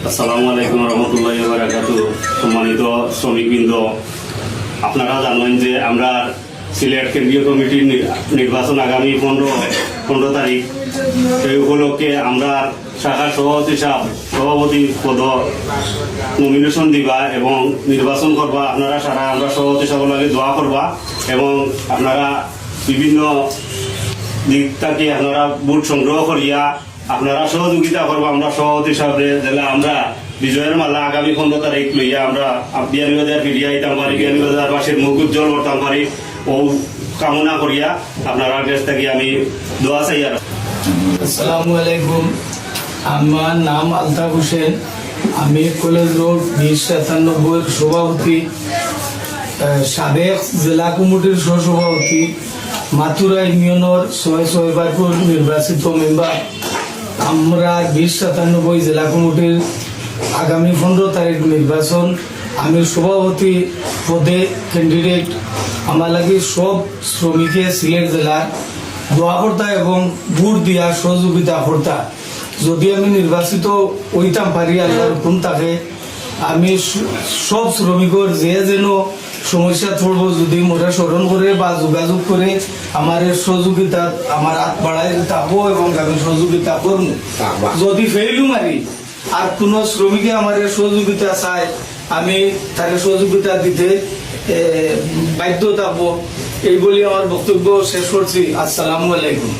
আসসালামু আলাইকুম রহমতুল্লাহি ওয়া বারাকাতুহু। সম্মানিত শ্রমিকবৃন্দ, আপনারা জানেন যে আমরা সিলেট কেন্দ্রীয় কমিটির নির্বাচন আগামী 15 তারিখ। এই উপলক্ষে আমরা শাখা সভাপতি পদ নমিনেশন দিবা এবং নির্বাচন করবা। আপনারা সারা আমরা সভাপতি সকলকে দোয়া করবা এবং আপনারা বিভিন্ন দিক থেকে আপনারা ভোট সংগ্রহ করিয়া আপনারা সহযোগিতা করবো। আমরা সভাপতি সাহেব জেলা আমরা বিজয়ের মালা আগামী 15 তারিখ লইয়া আমরা বিয়ানীবাজার ফিরিয়া আইতাম পারি, বিয়ানীবাজার বাসীর মুখ উজ্জ্বল করতাম পারি ও কামনা করিয়া আপনারা কাছ থেকে আমি দোয়া চাই। আর আসসালামু আলাইকুম, আমার নাম আলতাফ হোসেন। আমি কলেজ রোড 2097 সভাপতি, সাবেক জেলা কমিটির সহসভাপতি, মাথুরা ইউনিয়নের 6 নির্বাচিত মেম্বার। আমরা 2097 জেলা কমিটির আগামী 15 তারিখ নির্বাচন। আমি সভাপতি পদে ক্যান্ডিডেট। আমার লাগে সব শ্রমিকে সিলেট জেলার দোয়া কর্তা এবং ভোট দিয়া সহযোগিতা কর্তা। যদি আমি নির্বাচিত হইতাম পারি, আল্লাহর হুকুম থাকে, আমি সব শ্রমিকের যে যেন সমস্যা পড়ব যদি মোরা স্মরণ করে বা যোগাযোগ করে আমার সহযোগিতা আমার হাত বাড়াই থাকবো এবং আমি সহযোগিতা করবো। যদি ফেইলু মারি আর কোনো শ্রমিকে আমার সহযোগিতা চায়, আমি তাকে সহযোগিতা দিতে বাধ্য থাকবো। এই বলে আমার বক্তব্য শেষ করছি। আসসালামু আলাইকুম।